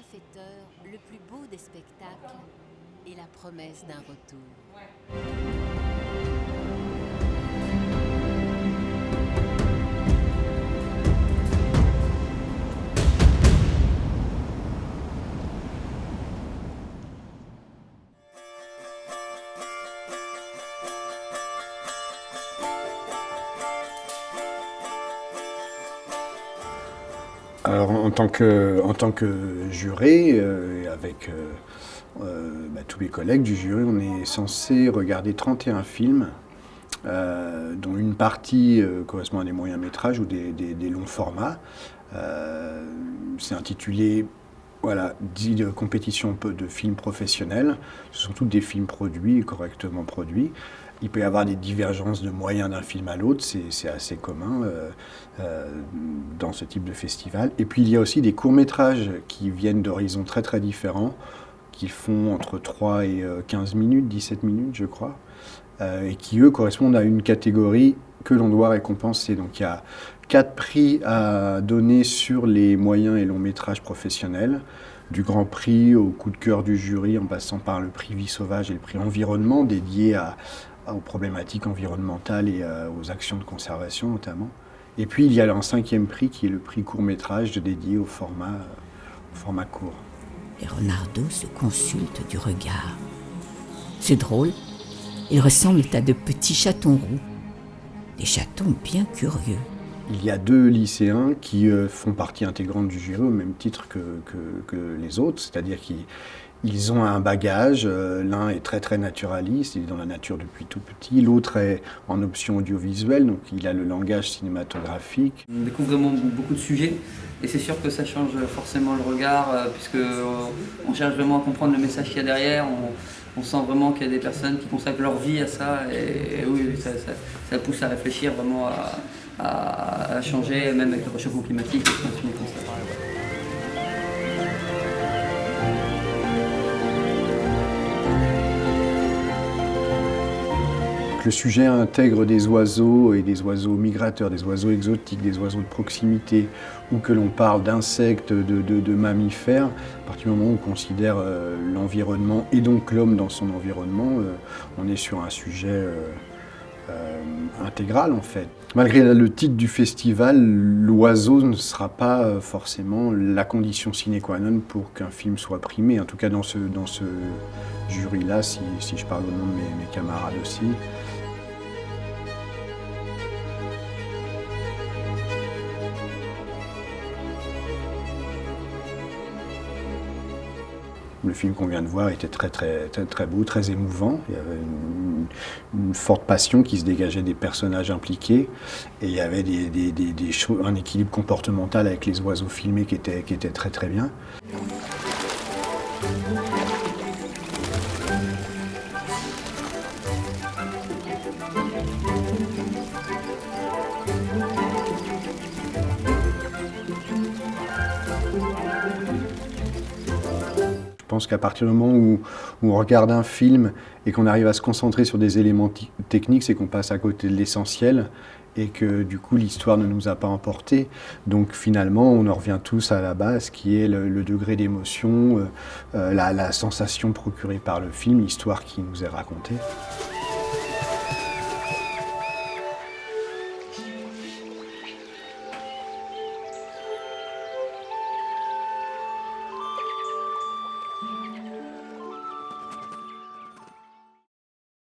bienfaiteur, le plus beau des spectacles et la promesse d'un retour. Alors en tant que juré, avec tous les collègues du jury, on est censé regarder 31 films, dont une partie correspond à des moyens métrages ou des longs formats. C'est intitulé 10 compétitions de films professionnels. Ce sont tous des films produits, correctement produits. Il peut y avoir des divergences de moyens d'un film à l'autre, c'est assez commun dans ce type de festival. Et puis il y a aussi des courts-métrages qui viennent d'horizons très très différents, qui font entre 3 et 15 minutes, 17 minutes je crois, et qui eux correspondent à une catégorie que l'on doit récompenser. Donc il y a 4 prix à donner sur les moyens et longs métrages professionnels, du Grand Prix au coup de cœur du jury, en passant par le prix Vie Sauvage et le prix Environnement, dédié aux problématiques environnementales et aux actions de conservation notamment. Et puis il y a un 5e prix qui est le prix court-métrage dédié au format court. Leonardo se consulte du regard. C'est drôle, ils ressemblent à de petits chatons roux. Des chatons bien curieux. Il y a 2 lycéens qui font partie intégrante du jury au même titre que les autres, c'est-à-dire qu'ils ont un bagage. L'un est très très naturaliste, il est dans la nature depuis tout petit. L'autre est en option audiovisuelle, donc il a le langage cinématographique. On découvre vraiment beaucoup de sujets et c'est sûr que ça change forcément le regard puisque on cherche vraiment à comprendre le message qu'il y a derrière. On sent vraiment qu'il y a des personnes qui consacrent leur vie à ça et oui, ça pousse à réfléchir vraiment à changer, même avec le réchauffement climatique et continuer comme ça. Le sujet intègre des oiseaux et des oiseaux migrateurs, des oiseaux exotiques, des oiseaux de proximité, ou que l'on parle d'insectes, de mammifères. À partir du moment où on considère l'environnement et donc l'homme dans son environnement, on est sur un sujet intégral en fait. Malgré le titre du festival, l'oiseau ne sera pas forcément la condition sine qua non pour qu'un film soit primé, en tout cas dans ce jury-là, si je parle au nom de mes camarades aussi. Le film qu'on vient de voir était très, très, très, très beau, très émouvant. Il y avait une forte passion qui se dégageait des personnages impliqués. Et il y avait un équilibre comportemental avec les oiseaux filmés qui était très, très bien. Je pense qu'à partir du moment où on regarde un film et qu'on arrive à se concentrer sur des éléments techniques, c'est qu'on passe à côté de l'essentiel et que du coup l'histoire ne nous a pas emportés. Donc finalement on en revient tous à la base qui est le degré d'émotion, la sensation procurée par le film, l'histoire qui nous est racontée.